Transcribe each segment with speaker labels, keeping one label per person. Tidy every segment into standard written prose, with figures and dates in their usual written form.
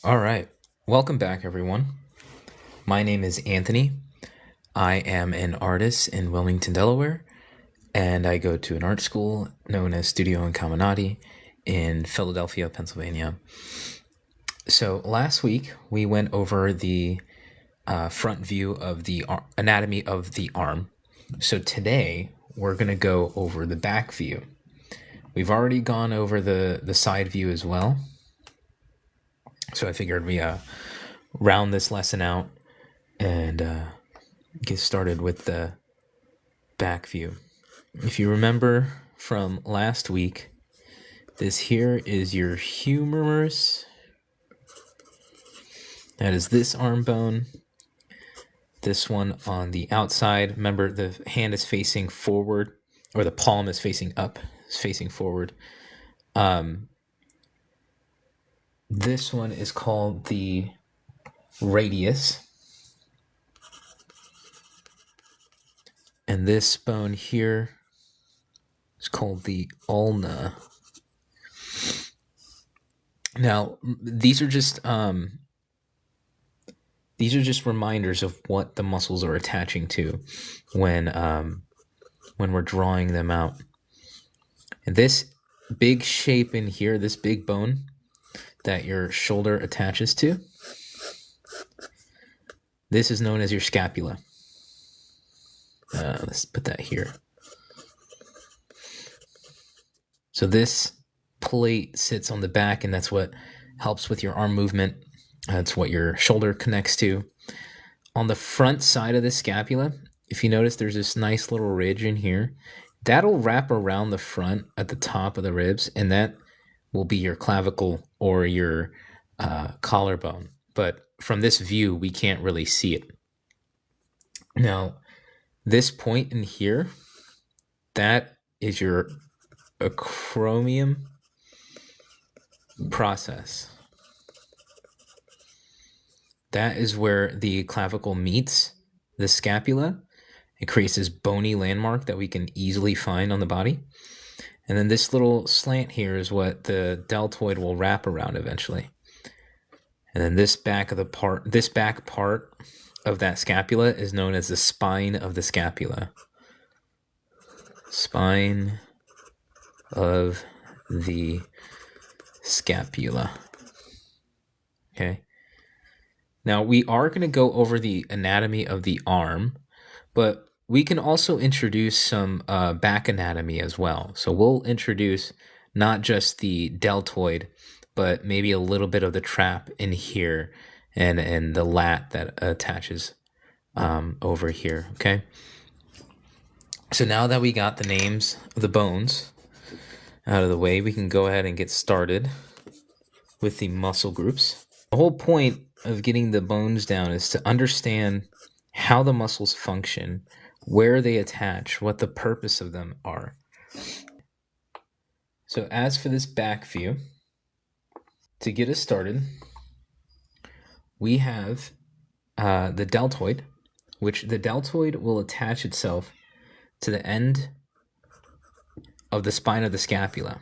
Speaker 1: All right. Welcome back, everyone. My name is Anthony. I am an artist in Wilmington, Delaware, and I go to an art school known as Studio Incaminati in Philadelphia, Pennsylvania. So last week we went over the front view of the anatomy of the arm. So today we're going to go over the back view. We've already gone over the side view as well. So I figured we round this lesson out and get started with the back view. If you remember from last week, this here is your humerus. That is this arm bone. This one on the outside. Remember, the hand is facing forward, or the palm is facing up, is facing forward. This one is called the radius. And this bone here is called the ulna. Now, these are just reminders of what the muscles are attaching to when we're drawing them out. And this big shape in here, this big bone that your shoulder attaches to, this is known as your scapula. Let's put that here. So this plate sits on the back, and that's what helps with your arm movement. That's what your shoulder connects to. On the front side of the scapula, if you notice, there's this nice little ridge in here. That'll wrap around the front at the top of the ribs, and that will be your clavicle or your collarbone. But from this view, we can't really see it. Now, this point in here, that is your acromion process. That is where the clavicle meets the scapula. It creates this bony landmark that we can easily find on the body. And then this little slant here is what the deltoid will wrap around eventually. And then this back part of that scapula is known as the spine of the scapula. Spine of the scapula. Okay. Now we are going to go over the anatomy of the arm, but we can also introduce some back anatomy as well. So we'll introduce not just the deltoid, but maybe a little bit of the trap in here and the lat that attaches over here, okay? So now that we got the names of the bones out of the way, we can go ahead and get started with the muscle groups. The whole point of getting the bones down is to understand how the muscles function, where they attach, what the purpose of them are. So as for this back view, to get us started, we have the deltoid, which the deltoid will attach itself to the end of the spine of the scapula.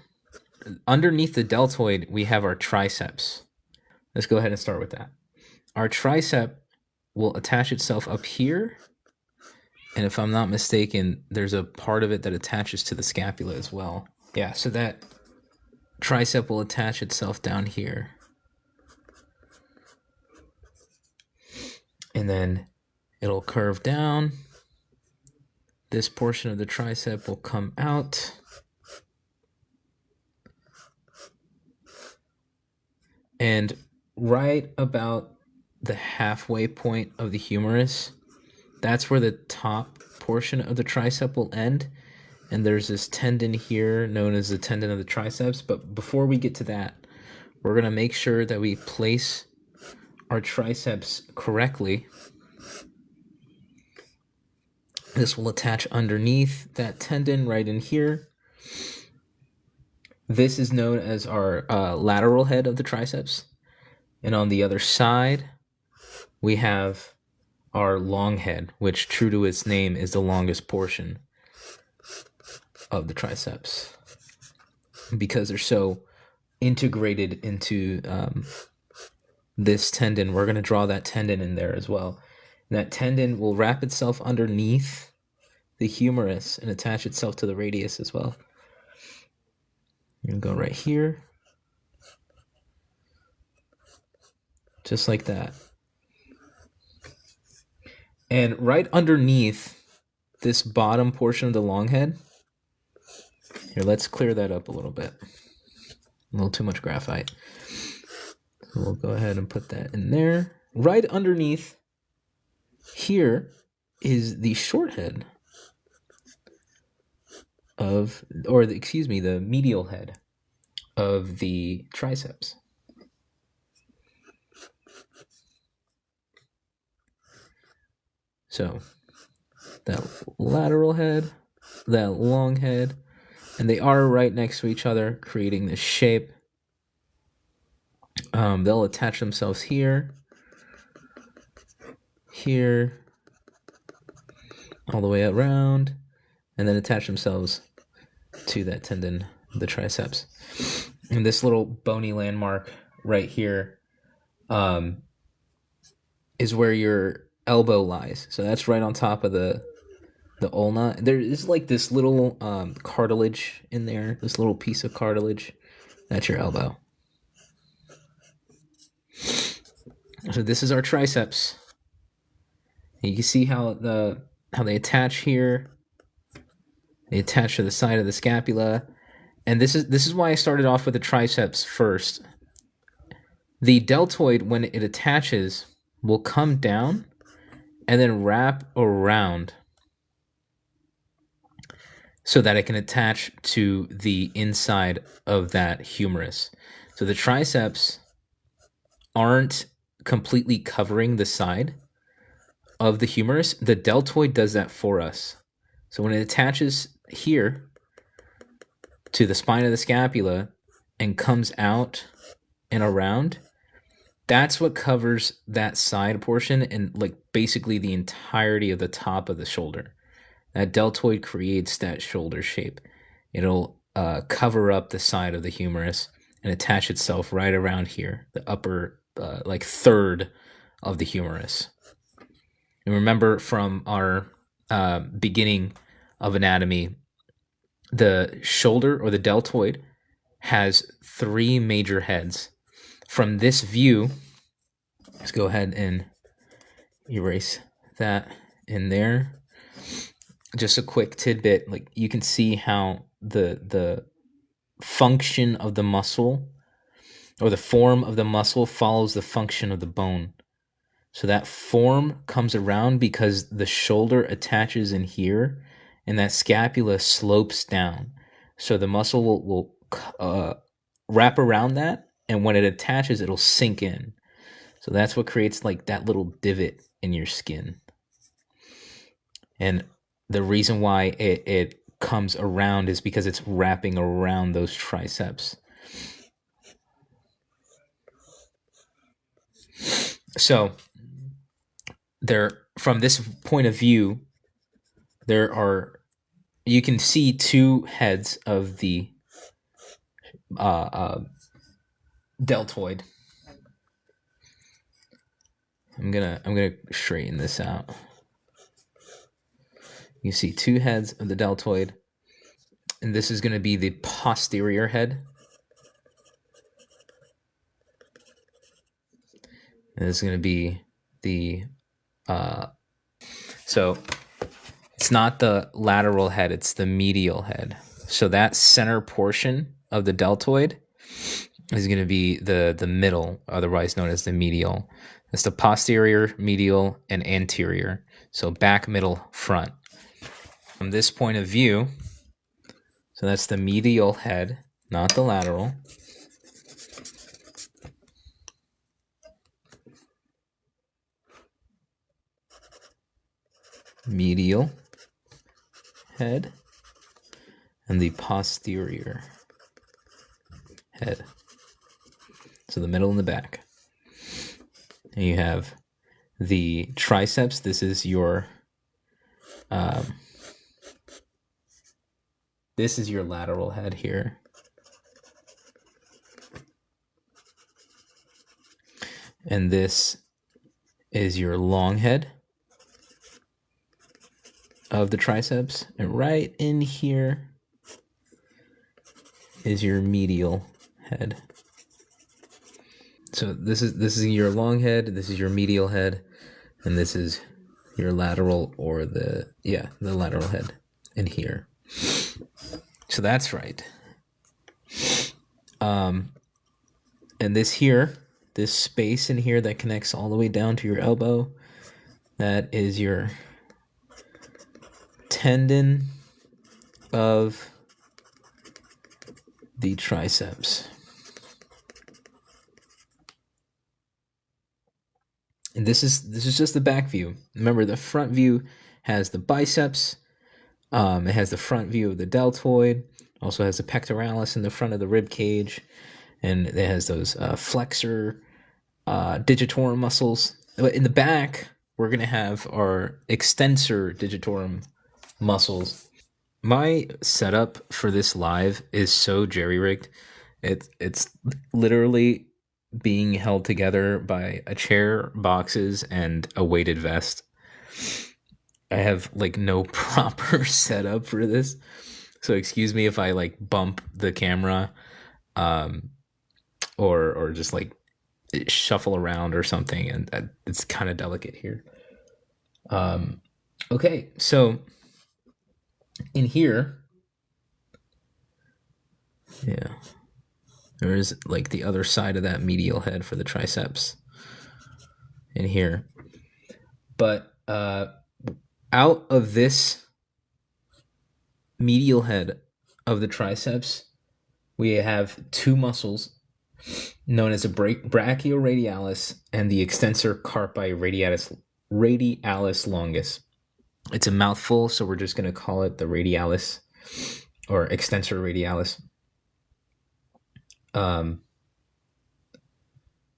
Speaker 1: Underneath the deltoid, we have our triceps. Let's go ahead and start with that. Our tricep will attach itself up here, and if I'm not mistaken, there's a part of it that attaches to the scapula as well. Yeah, so that tricep will attach itself down here. And then it'll curve down. This portion of the tricep will come out. And right about the halfway point of the humerus, that's where the top portion of the tricep will end. And there's this tendon here known as the tendon of the triceps. But before we get to that, we're going to make sure that we place our triceps correctly. This will attach underneath that tendon right in here. This is known as our lateral head of the triceps. And on the other side, we have our long head, which, true to its name, is the longest portion of the triceps, because they're so integrated into this tendon, we're going to draw that tendon in there as well. And that tendon will wrap itself underneath the humerus and attach itself to the radius as well. You're going to go right here, just like that. And right underneath this bottom portion of the long head, here, let's clear that up a little bit. A little too much graphite. So we'll go ahead and put that in there. Right underneath here is the short head of, or the, excuse me, the medial head of the triceps. So that lateral head, that long head, and they are right next to each other, creating this shape. They'll attach themselves here, here, all the way around, and then attach themselves to that tendon, the triceps. And this little bony landmark right here is where your elbow lies. So that's right on top of the ulna. There is like this little cartilage in there, this little piece of cartilage. That's your elbow. So this is our triceps. You can see how they attach here. They attach to the side of the scapula. And this is why I started off with the triceps first. The deltoid, when it attaches, will come down and then wrap around so that it can attach to the inside of that humerus. So the triceps aren't completely covering the side of the humerus. The deltoid does that for us. So when it attaches here to the spine of the scapula and comes out and around, that's what covers that side portion and like basically the entirety of the top of the shoulder. That deltoid creates that shoulder shape. It'll cover up the side of the humerus and attach itself right around here, the upper like third of the humerus. And remember from our beginning of anatomy, the shoulder or the deltoid has 3 major heads. From this view, let's go ahead and erase that in there. Just a quick tidbit, like you can see how the function of the muscle or the form of the muscle follows the function of the bone. So that form comes around because the shoulder attaches in here and that scapula slopes down. So the muscle will wrap around that, and when it attaches, it'll sink in. So that's what creates like that little divot in your skin. And the reason why it comes around is because it's wrapping around those triceps. So there, from this point of view, you can see 2 heads of the deltoid. I'm gonna straighten this out. You see 2 heads of the deltoid, and this is going to be the posterior head. And this is going to be the so it's not the lateral head, it's the medial head. So that center portion of the deltoid is going to be the middle, otherwise known as the medial. It's the posterior, medial, and anterior. So back, middle, front. From this point of view, so that's the medial head, not the lateral. Medial head and the posterior head. So the middle and the back. And you have the triceps. This is your lateral head here. And this is your long head of the triceps. And right in here is your medial head. So this is your long head, this is your medial head, and this is your lateral, or the lateral head in here. So that's right. And this space in here that connects all the way down to your elbow, that is your tendon of the triceps. And this is just the back view. Remember, the front view has the biceps. It has the front view of the deltoid. Also has the pectoralis in the front of the rib cage, and it has those flexor digitorum muscles. But in the back, we're gonna have our extensor digitorum muscles. My setup for this live is so jerry-rigged. It's literally being held together by a chair, boxes, and a weighted vest. I have like no proper setup for this, so excuse me if I like bump the camera, or just like shuffle around or something, and it's kind of delicate here. Okay, so in here, yeah, there is like the other side of that medial head for the triceps in here, but out of this medial head of the triceps, we have two muscles known as the brachioradialis and the extensor carpi radialis longus. It's a mouthful, so we're just going to call it the radialis, or extensor radialis.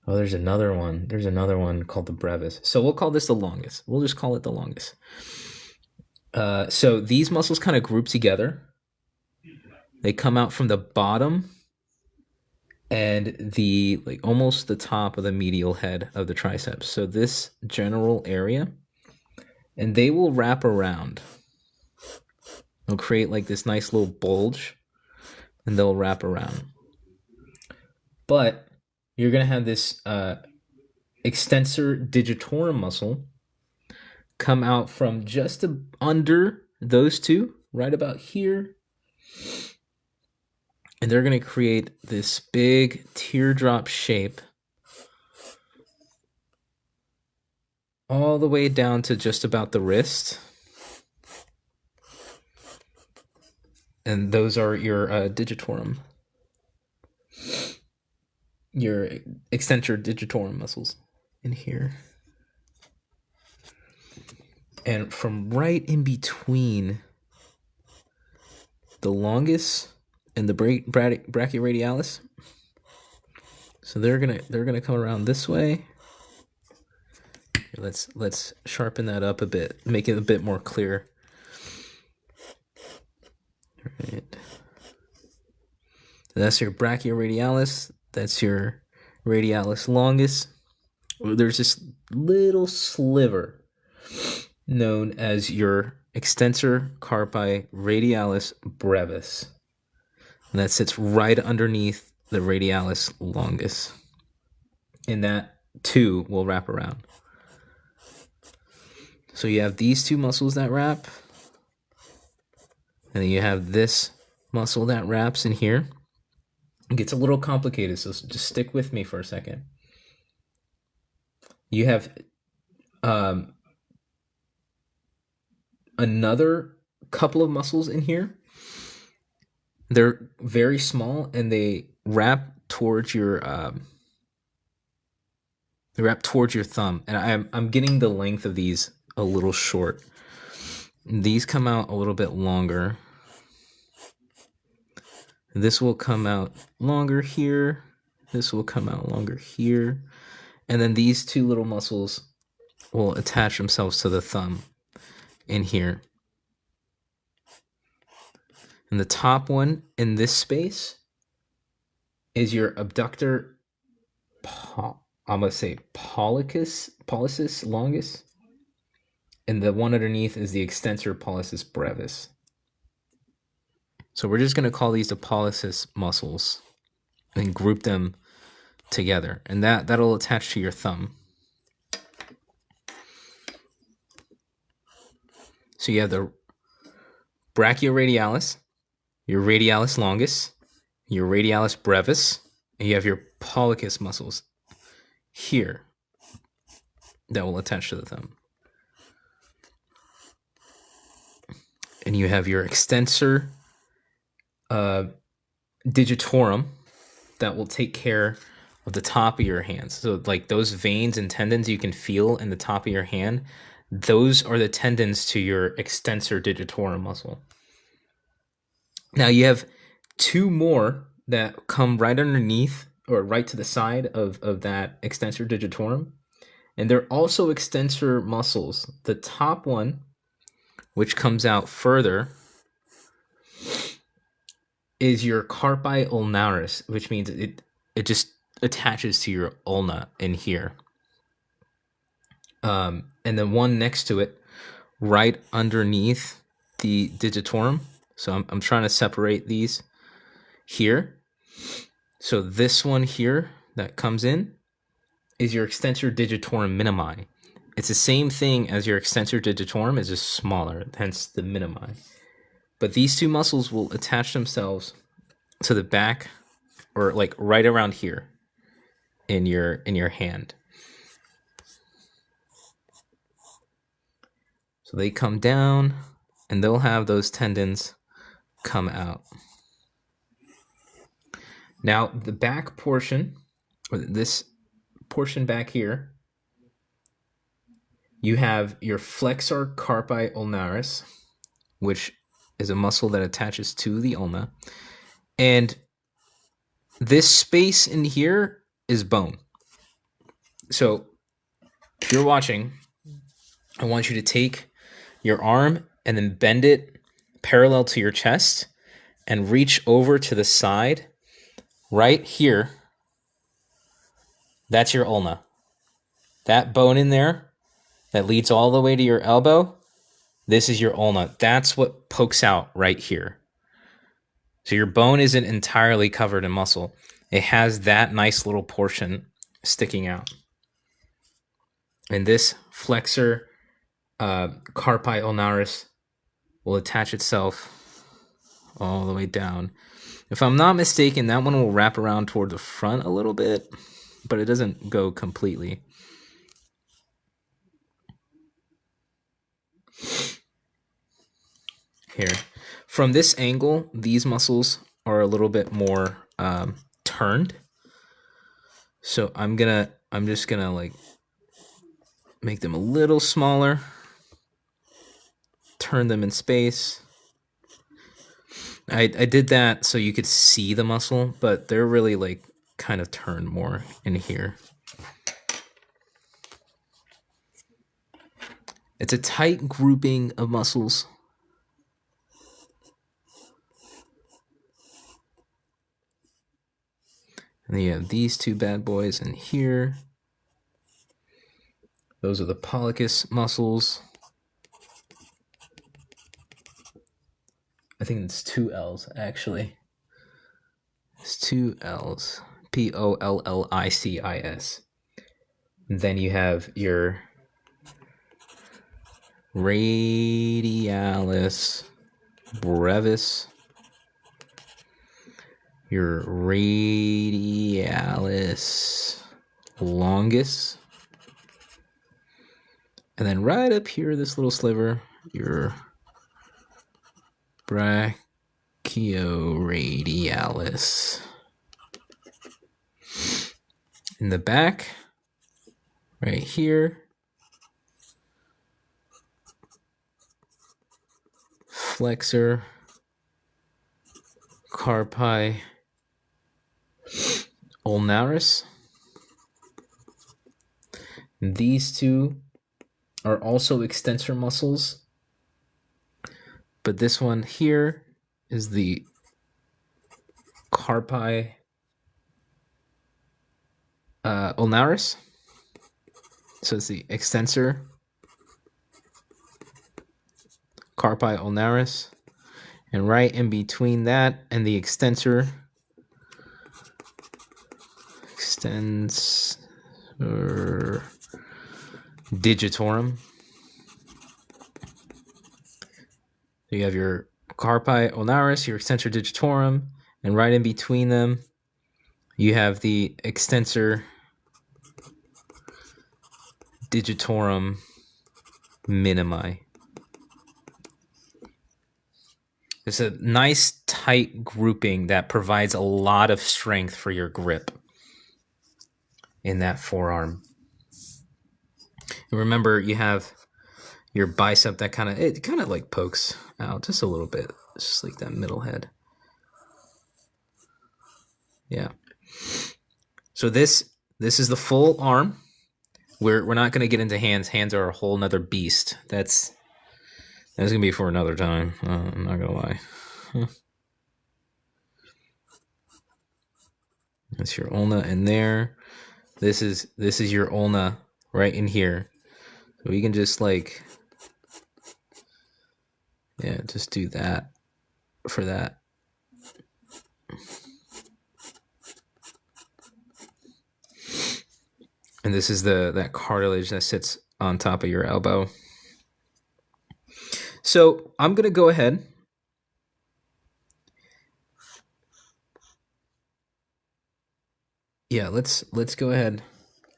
Speaker 1: There's another one. There's another one called the brevis. So we'll call this the longus. We'll just call it the longus. So these muscles kind of group together. They come out from the bottom and the almost the top of the medial head of the triceps. So this general area, and they will wrap around. They'll create like this nice little bulge, and they'll wrap around. But you're gonna have this extensor digitorum muscle come out from just under those two, right about here. And they're going to create this big teardrop shape all the way down to just about the wrist. And those are your digitorum, your extensor digitorum muscles in here. And from right in between the longus and the brachioradialis, so they're gonna come around this way. Let's sharpen that up a bit, make it a bit more clear. All right. That's your brachioradialis. That's your radialis longus. There's this little sliver known as your extensor carpi radialis brevis. And that sits right underneath the radialis longus. And that too will wrap around. So you have these two muscles that wrap. And then you have this muscle that wraps in here. It gets a little complicated, so just stick with me for a second. You have another couple of muscles in here. They're very small, and they wrap towards your thumb. And I'm getting the length of these a little short. These come out a little bit longer. This will come out longer here. This will come out longer here. And then these two little muscles will attach themselves to the thumb in here. And the top one in this space is your abductor I'm going to say pollicis longus. And the one underneath is the extensor pollicis brevis. So we're just going to call these the pollicis muscles and group them together. And that'll attach to your thumb. So you have the brachioradialis, your radialis longus, your radialis brevis, and you have your pollicis muscles here that will attach to the thumb. And you have your extensor digitorum that will take care of the top of your hands. So like those veins and tendons you can feel in the top of your hand, those are the tendons to your extensor digitorum muscle. Now you have two more that come right underneath or right to the side of that extensor digitorum. And they're also extensor muscles. The top one, which comes out further, is your carpi ulnaris, which means it just attaches to your ulna in here. And then one next to it, right underneath the digitorum. So I'm trying to separate these here. So this one here that comes in is your extensor digitorum minimi. It's the same thing as your extensor digitorum, it's just smaller, hence the minimi. But these two muscles will attach themselves to the back, or like right around here in your hand. So they come down and they'll have those tendons come out. Now the back portion, or this portion back here, you have your flexor carpi ulnaris, which is a muscle that attaches to the ulna. And this space in here is bone. So if you're watching, I want you to take your arm and then bend it parallel to your chest and reach over to the side right here. That's your ulna. That bone in there that leads all the way to your elbow, this is your ulna. That's what pokes out right here. So your bone isn't entirely covered in muscle. It has that nice little portion sticking out. And this flexor carpi ulnaris will attach itself all the way down. If I'm not mistaken, that one will wrap around toward the front a little bit, but it doesn't go completely. Here. From this angle, these muscles are a little bit more turned. So I'm just gonna like make them a little smaller, turn them in space. I did that so you could see the muscle, but they're really like kind of turned more in here. It's a tight grouping of muscles. And then you have these two bad boys in here. Those are the pollicis muscles. I think it's two L's, actually. It's two L's. Pollicis. Then you have your radialis brevis, your radialis longus, and then right up here, this little sliver, your brachioradialis. In the back, right here, flexor carpi ulnaris. These two are also extensor muscles, but this one here is the carpi ulnaris. So it's the extensor carpi ulnaris, and right in between that and the extensor digitorum. So you have your carpi ulnaris, your extensor digitorum, and right in between them, you have the extensor digitorum minimi. It's a nice tight grouping that provides a lot of strength for your grip in that forearm. And remember, you have your bicep that kind of like pokes out just a little bit. It's just like that middle head. Yeah. So this is the full arm. We're not going to get into hands. Hands are a whole nother beast. That's gonna be for another time. I'm not gonna lie. That's your ulna in there. This is your ulna right in here. So we can just like, yeah, just do that for that. And this is that cartilage that sits on top of your elbow. So I'm gonna go ahead. Yeah, let's go ahead.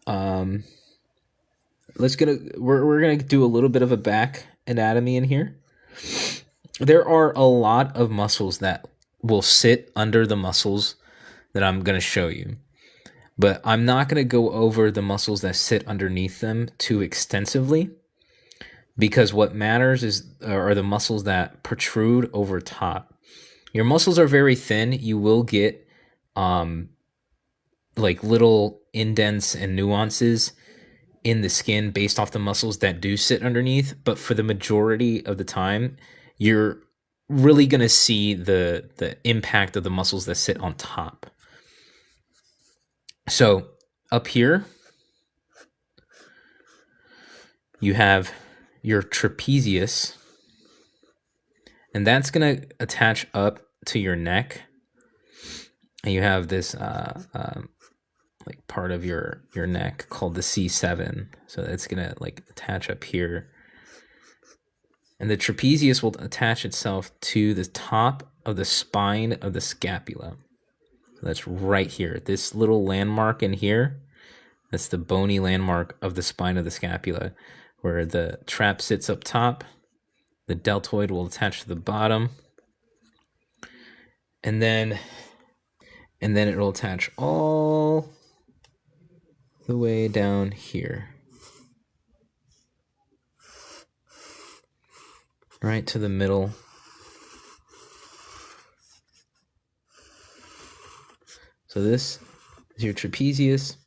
Speaker 1: We're gonna do a little bit of a back anatomy in here. There are a lot of muscles that will sit under the muscles that I'm gonna show you, but I'm not gonna go over the muscles that sit underneath them too extensively, because what matters are the muscles that protrude over top. Your muscles are very thin. You will get like little indents and nuances in the skin based off the muscles that do sit underneath, but for the majority of the time, you're really going to see the impact of the muscles that sit on top. So up here, you have your trapezius, and that's going to attach up to your neck. And you have this like part of your neck called the C7. So it's going to like attach up here. And the trapezius will attach itself to the top of the spine of the scapula. So that's right here. This little landmark in here, that's the bony landmark of the spine of the scapula, where the trap sits up top. The deltoid will attach to the bottom. And then it will attach all the way down here. Right to the middle. So this is your trapezius.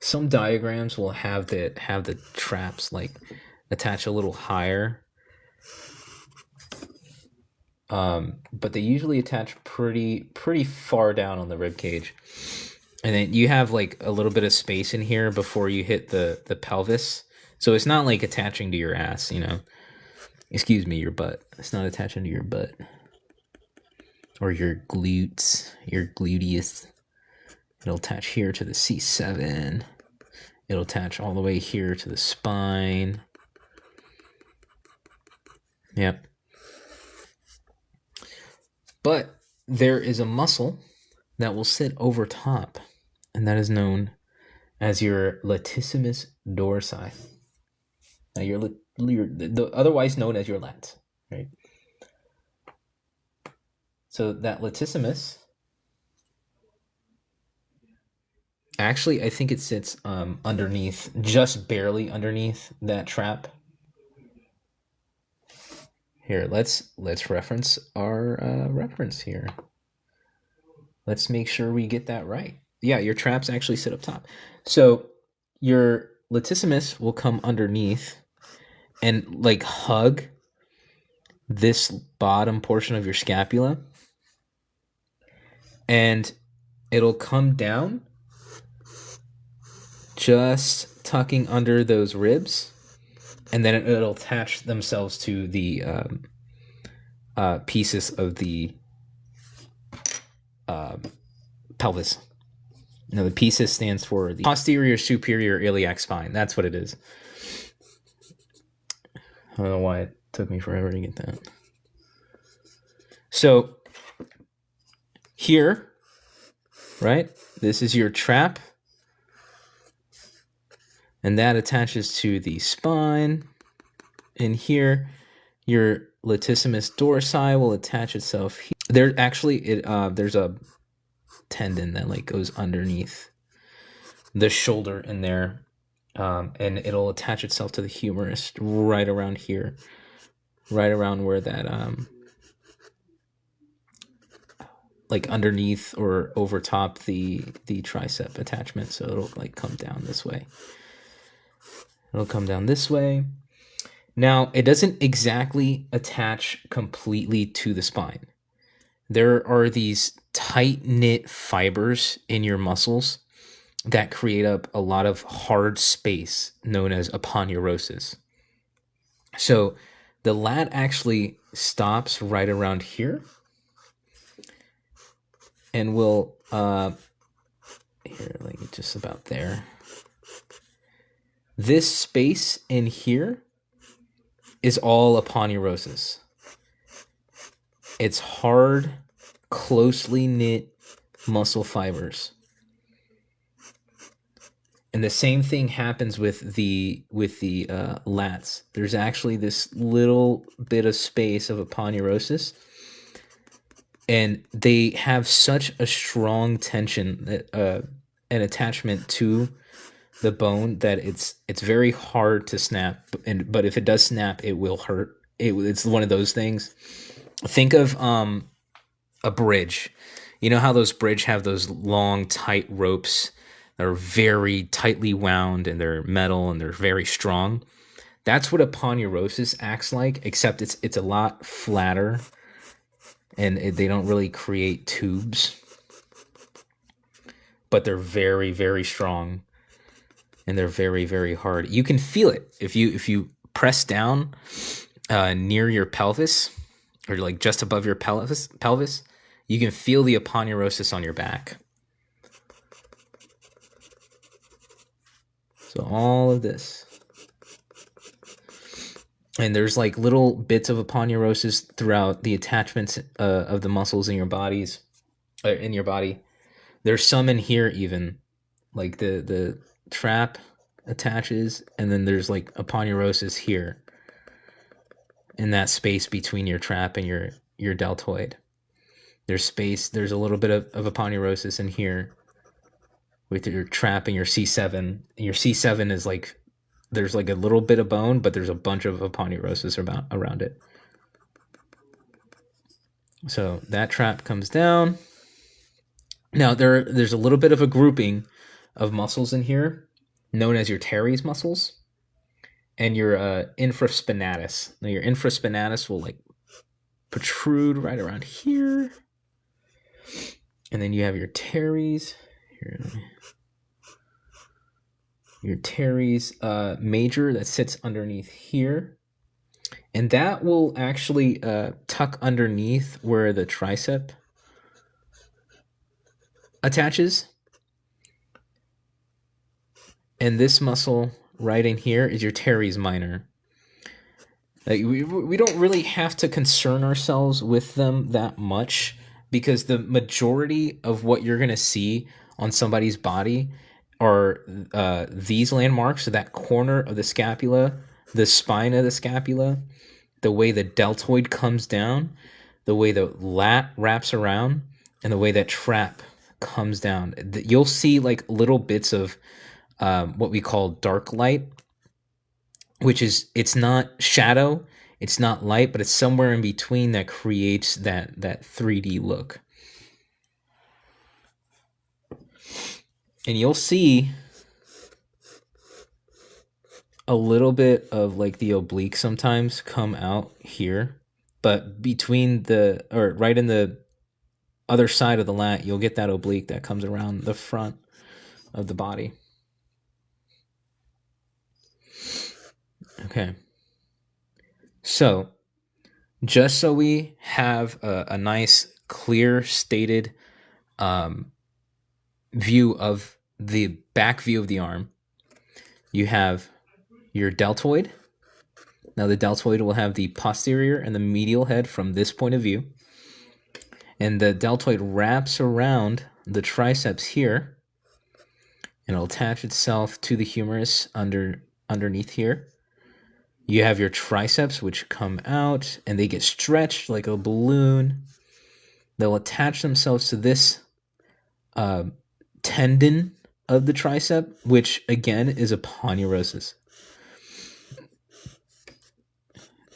Speaker 1: Some diagrams will have the traps like attach a little higher. But they usually attach pretty far down on the rib cage. And then you have like a little bit of space in here before you hit the pelvis. So it's not like attaching to your ass, you know. Excuse me, your butt. It's not attaching to your butt. Or your glutes, your gluteus. It'll attach here to the C7. It'll attach all the way here to the spine. Yep. But there is a muscle that will sit over top, and that is known as your latissimus dorsi. Now, your otherwise known as your lats, right? So that latissimus, actually, I think it sits underneath, just barely underneath that trap. Here, let's reference our reference here. Let's make sure we get that right. Yeah, your traps actually sit up top. So your latissimus will come underneath and like hug this bottom portion of your scapula, and it'll come down just tucking under those ribs, and then it'll attach themselves to the pieces of the pelvis. No, the pieces stands for the posterior superior iliac spine. That's what it is. I don't know why it took me forever to get that. So here, right, this is your trap, and that attaches to the spine. And here, your latissimus dorsi will attach itself here. There's a tendon that like goes underneath the shoulder in there, and it'll attach itself to the humerus right around here, right around where that like underneath or over top the tricep attachment. So it'll like come down this way. It'll come down this way. Now, it doesn't exactly attach completely to the spine. There are these tight-knit fibers in your muscles that create up a lot of hard space known as aponeurosis. So the lat actually stops right around here and will, here, like just about there. This space in here is all aponeurosis. It's hard, closely knit muscle fibers. And the same thing happens with the lats. There's actually this little bit of space of aponeurosis, and they have such a strong tension that an attachment to the bone that it's very hard to snap. But if it does snap, it will hurt. It's one of those things. Think of a bridge. You know how those bridge have those long, tight ropes that are very tightly wound, and they're metal and they're very strong? That's what aponeurosis acts like, except it's a lot flatter, and they don't really create tubes, but they're very, very strong, and they're very, very hard. You can feel it if you press down near your pelvis, or like just above your pelvis. You can feel the aponeurosis on your back. So all of this. And there's like little bits of aponeurosis throughout the attachments of the muscles in your body. There's some in here even. Like the trap attaches, and then there's like aponeurosis here in that space between your trap and your deltoid. There's a little bit of aponeurosis in here with your trap and your C7. And your C7 is like, there's like a little bit of bone, but there's a bunch of aponeurosis around it. So that trap comes down. Now there's a little bit of a grouping of muscles in here known as your teres muscles and your infraspinatus. Now your infraspinatus will like protrude right around here. And then you have your teres. Here, your teres major that sits underneath here. And that will actually tuck underneath where the tricep attaches. And this muscle right in here is your teres minor. Like we don't really have to concern ourselves with them that much, because the majority of what you're going to see on somebody's body are these landmarks, so that corner of the scapula, the spine of the scapula, the way the deltoid comes down, the way the lat wraps around, and the way that trap comes down. You'll see like little bits of what we call dark light, which is, it's not shadow, it's not light, but it's somewhere in between that creates that 3D look. And you'll see a little bit of like the oblique sometimes come out here, but between right in the other side of the lat, you'll get that oblique that comes around the front of the body. Okay. So, just so we have a nice, clear, stated view of the back view of the arm, you have your deltoid. Now, the deltoid will have the posterior and the medial head from this point of view. And the deltoid wraps around the triceps here, and it'll attach itself to the humerus underneath here. You have your triceps, which come out, and they get stretched like a balloon. They'll attach themselves to this tendon of the tricep, which again is a poneurosis.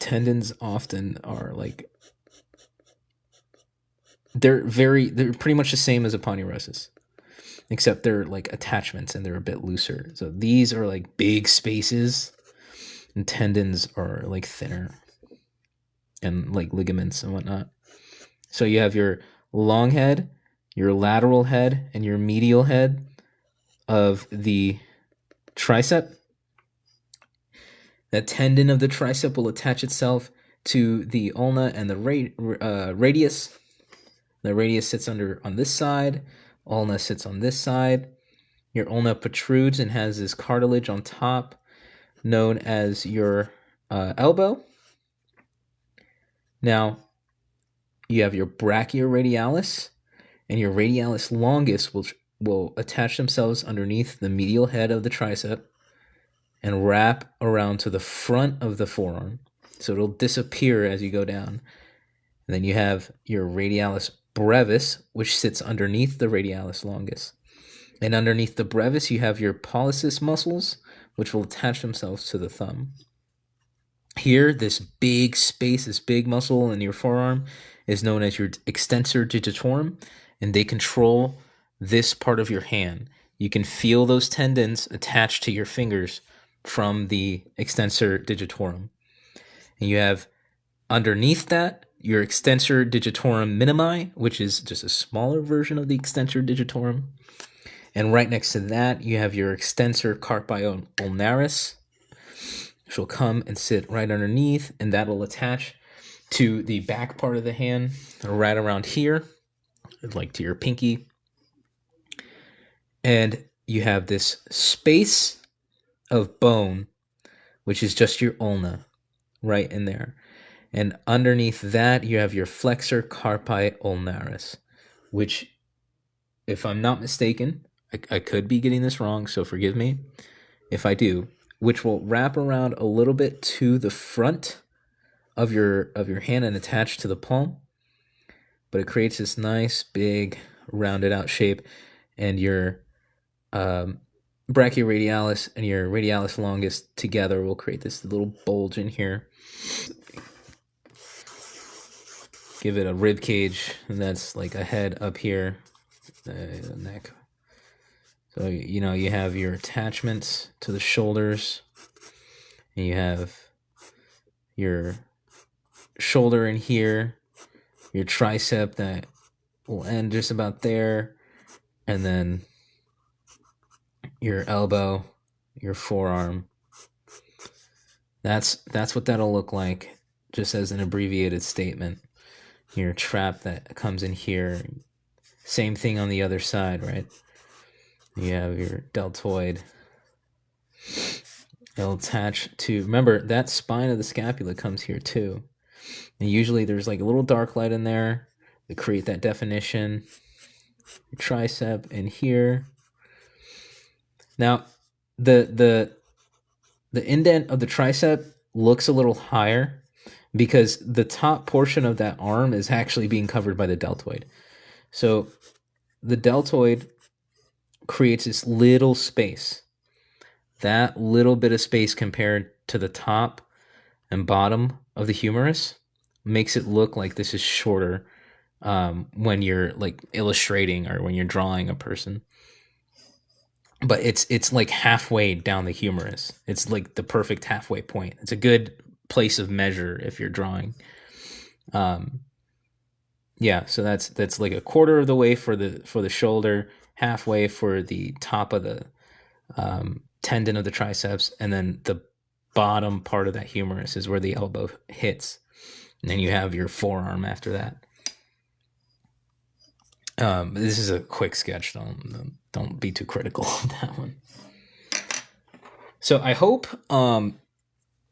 Speaker 1: Tendons often are like they're pretty much the same as a poneurosis, except they're like attachments and they're a bit looser. So these are like big spaces, and tendons are like thinner and like ligaments and whatnot. So you have your long head, your lateral head, and your medial head of the tricep. That tendon of the tricep will attach itself to the ulna and the radius. The radius sits on this side. Ulna sits on this side. Your ulna protrudes and has this cartilage on top known as your elbow. Now, you have your brachioradialis and your radialis longus will attach themselves underneath the medial head of the tricep and wrap around to the front of the forearm. So it'll disappear as you go down. And then you have your radialis brevis, which sits underneath the radialis longus. And underneath the brevis, you have your pollicis muscles, which will attach themselves to the thumb. Here, this big space, this big muscle in your forearm is known as your extensor digitorum, and they control this part of your hand. You can feel those tendons attached to your fingers from the extensor digitorum. And you have underneath that your extensor digitorum minimi, which is just a smaller version of the extensor digitorum. And right next to that, you have your extensor carpi ulnaris, which will come and sit right underneath, and that'll attach to the back part of the hand, right around here, like to your pinky. And you have this space of bone, which is just your ulna, right in there. And underneath that, you have your flexor carpi ulnaris, which, if I'm not mistaken, I could be getting this wrong, so forgive me if I do, which will wrap around a little bit to the front of your hand and attach to the palm. But it creates this nice, big, rounded out shape, and your brachioradialis and your radialis longus together will create this little bulge in here. Give it a rib cage, and that's like a head up here, the neck. So, you know, you have your attachments to the shoulders, and you have your shoulder in here, your tricep that will end just about there, and then your elbow, your forearm. That's what that'll look like, just as an abbreviated statement. Your trap that comes in here. Same thing on the other side, right? You have your deltoid. It'll attach to, remember, that spine of the scapula comes here too. And usually there's like a little dark light in there to create that definition. Your tricep in here. Now, the indent of the tricep looks a little higher because the top portion of that arm is actually being covered by the deltoid. So the deltoid creates this little space. That little bit of space compared to the top and bottom of the humerus makes it look like this is shorter when you're like illustrating or when you're drawing a person. But it's like halfway down the humerus. It's like the perfect halfway point. It's a good place of measure if you're drawing. Yeah, so that's like a quarter of the way for the shoulder, halfway for the top of the tendon of the triceps, and then the bottom part of that humerus is where the elbow hits. And then you have your forearm after that. This is a quick sketch. Don't be too critical of that one. So I hope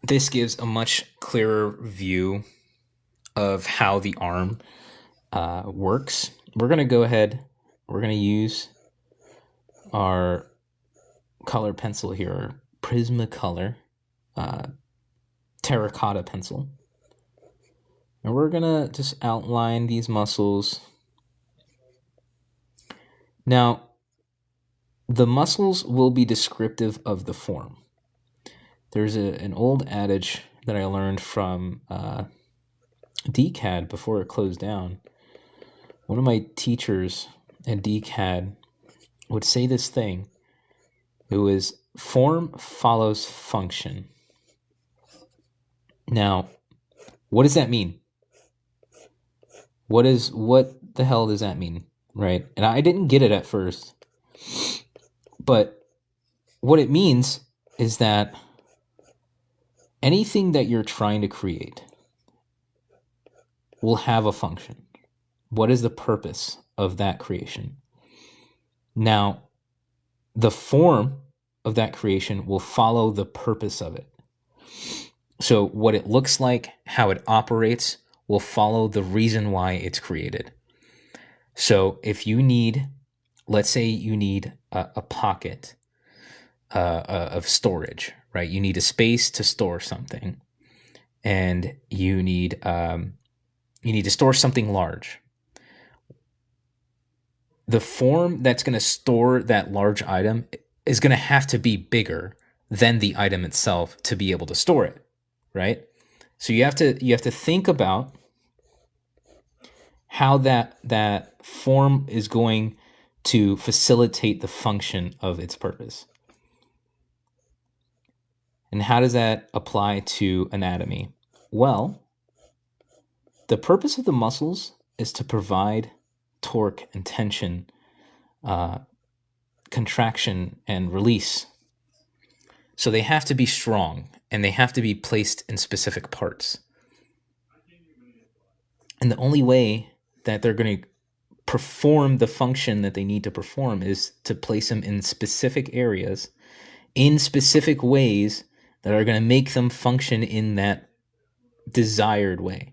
Speaker 1: this gives a much clearer view of how the arm works. We're going to go ahead. We're going to use our color pencil here, Prismacolor terracotta pencil. And we're going to just outline these muscles. Now, the muscles will be descriptive of the form. There's an old adage that I learned from DCAD before it closed down. One of my teachers at DCAD would say this thing. It was form follows function. Now, what does that mean? What the hell does that mean, right? And I didn't get it at first. But what it means is that anything that you're trying to create will have a function. What is the purpose of that creation? Now, the form of that creation will follow the purpose of it. So what it looks like, how it operates, will follow the reason why it's created. So if you need, let's say you need a pocket of storage, right? You need a space to store something, and you need to store something large. The form that's going to store that large item is going to have to be bigger than the item itself to be able to store it, right? So you have to think about how that form is going to facilitate the function of its purpose. And how does that apply to anatomy? Well, the purpose of the muscles is to provide torque and tension, contraction and release. So they have to be strong, and they have to be placed in specific parts. And the only way that they're going to perform the function that they need to perform is to place them in specific areas, in specific ways that are going to make them function in that desired way.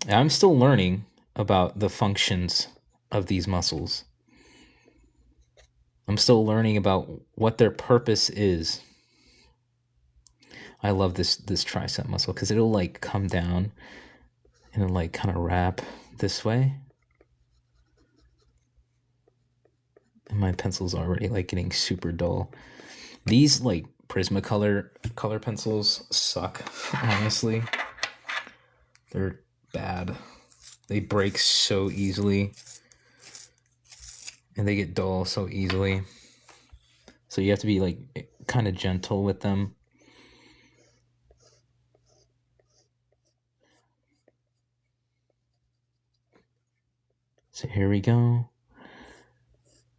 Speaker 1: I'm still learning about the functions of these muscles. I'm still learning about what their purpose is. I love this tricep muscle because it'll like come down and it'll like kind of wrap this way. And my pencil's already like getting super dull. These like Prismacolor color pencils suck, honestly. They're bad. They break so easily. And they get dull so easily. So you have to be like kind of gentle with them. So here we go.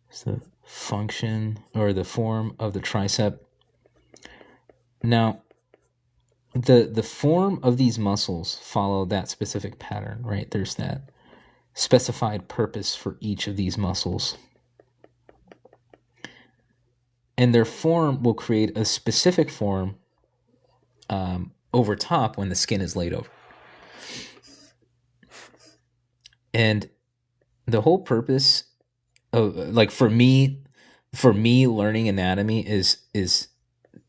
Speaker 1: It's the function or the form of the tricep. Now, the form of these muscles follow that specific pattern, right? There's that specified purpose for each of these muscles. And their form will create a specific form over top when the skin is laid over. And the whole purpose of, like, for me learning anatomy is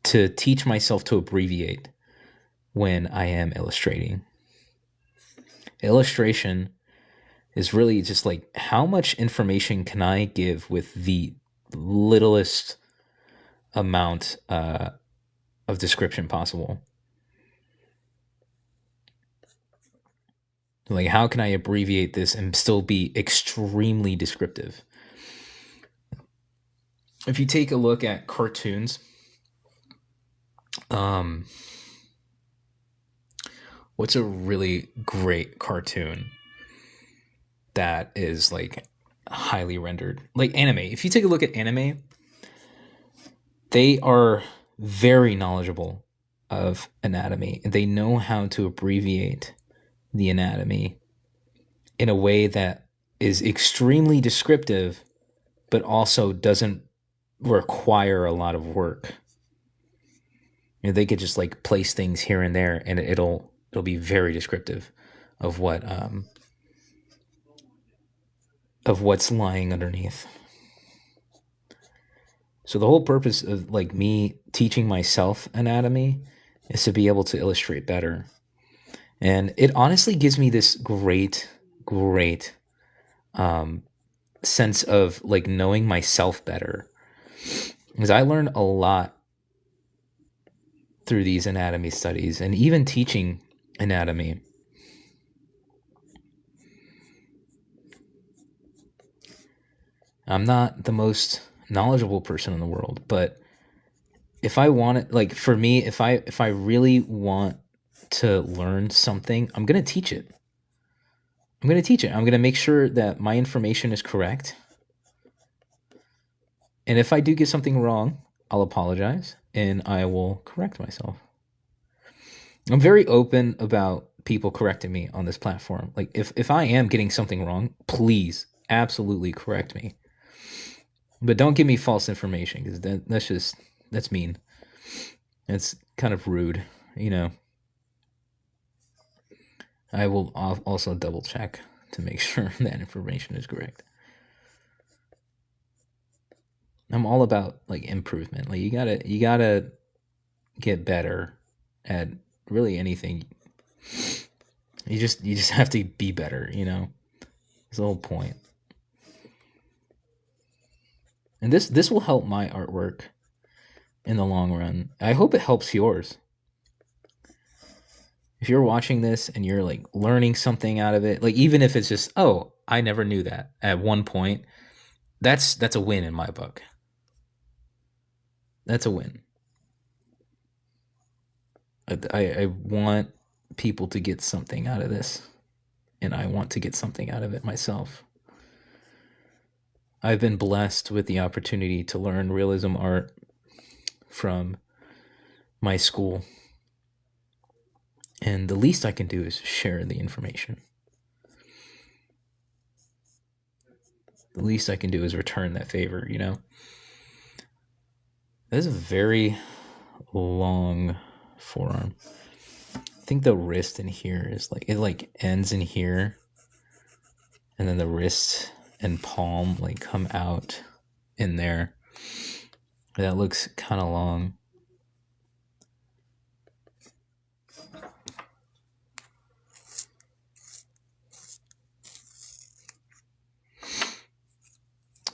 Speaker 1: to teach myself to abbreviate when I am illustrating. Illustration is really just like, how much information can I give with the littlest amount of description possible? Like, how can I abbreviate this and still be extremely descriptive? If you take a look at cartoons, what's a really great cartoon that is like highly rendered. Like anime. If you take a look at anime, they are very knowledgeable of anatomy. They know how to abbreviate the anatomy in a way that is extremely descriptive, but also doesn't require a lot of work. You know, they could just like place things here and there, and it'll be very descriptive of what's lying underneath. So the whole purpose of like me teaching myself anatomy is to be able to illustrate better. And it honestly gives me this great sense of like knowing myself better. Because I learned a lot through these anatomy studies and even teaching anatomy. I'm not the most knowledgeable person in the world, but if I want it, like for me, if I really want to learn something, I'm going to teach it. I'm going to teach it. I'm going to make sure that my information is correct. And if I do get something wrong, I'll apologize and I will correct myself. I'm very open about people correcting me on this platform. Like if I am getting something wrong, please absolutely correct me. But don't give me false information because that's mean. It's kind of rude, you know. I will also double check to make sure that information is correct. I'm all about like improvement. Like you gotta get better at really anything. You just have to be better, you know. That's the whole point. And this will help my artwork in the long run. I hope it helps yours. If you're watching this and you're like learning something out of it, like even if it's just, oh, I never knew that at one point, that's a win in my book. That's a win. I want people to get something out of this, and I want to get something out of it myself. I've been blessed with the opportunity to learn realism art from my school, and the least I can do is share the information. The least I can do is return that favor, you know? That is a very long forearm. I think the wrist in here is like, it like ends in here, and then the wrist and palm like come out in there. That looks kind of long.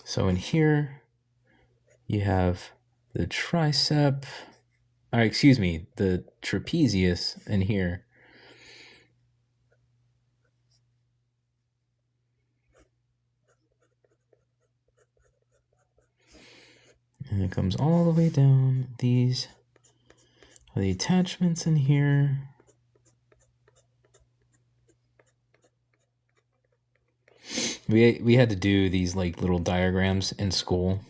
Speaker 1: So in here, you have the tricep, or excuse me, the trapezius in here. And it comes all the way down. These are the attachments in here. We had to do these like little diagrams in school.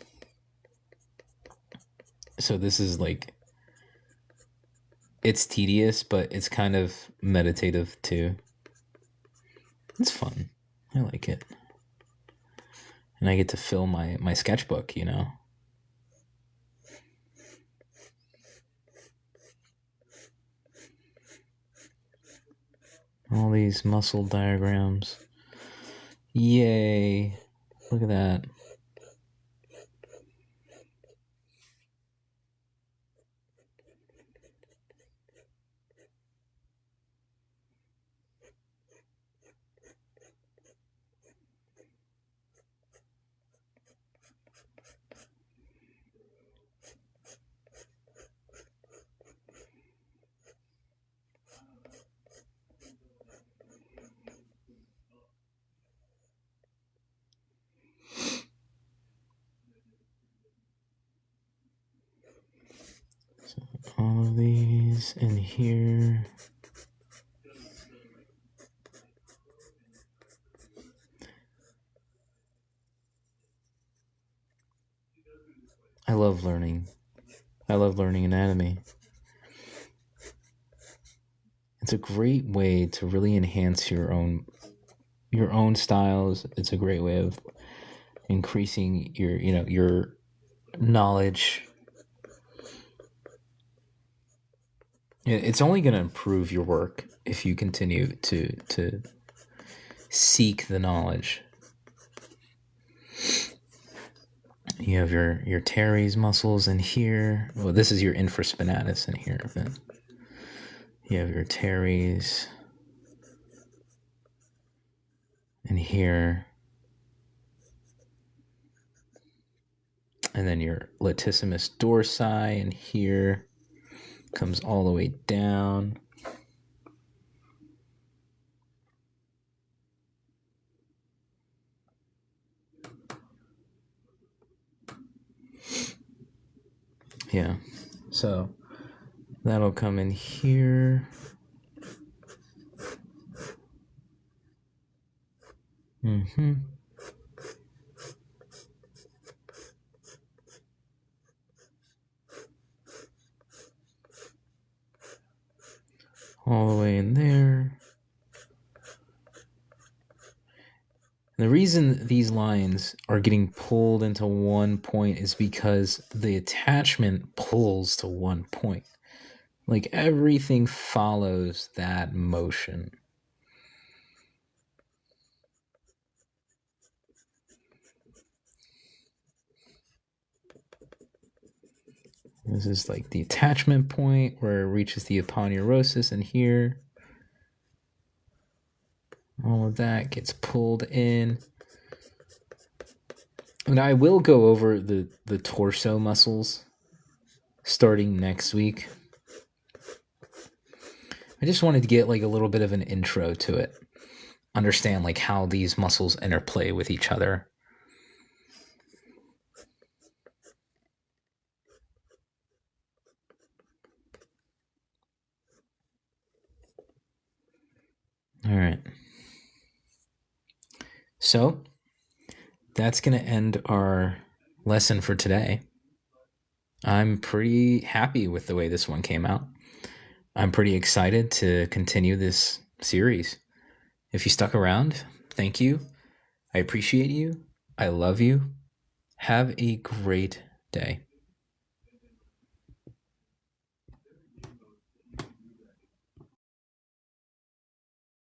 Speaker 1: So this is like, it's tedious, but it's kind of meditative too. It's fun. I like it. And I get to fill my sketchbook, you know. All these muscle diagrams. Yay. Look at that. All of these in here. I love learning. I love learning anatomy. It's a great way to really enhance your own styles. It's a great way of increasing your knowledge. It's only going to improve your work if you continue to seek the knowledge. You have your teres muscles in here. Well, this is your infraspinatus in here. Then you have your teres in here. And then your latissimus dorsi in here. Comes all the way down. Yeah. So that'll come in here. Mm-hmm. All the way in there. And the reason these lines are getting pulled into one point is because the attachment pulls to one point. Like everything follows that motion. This is like the attachment point where it reaches the aponeurosis, and here all of that gets pulled in. And I will go over the torso muscles starting next week. I just wanted to get like a little bit of an intro to it. Understand like how these muscles interplay with each other. All right. So that's going to end our lesson for today. I'm pretty happy with the way this one came out. I'm pretty excited to continue this series. If you stuck around, thank you. I appreciate you. I love you. Have a great day.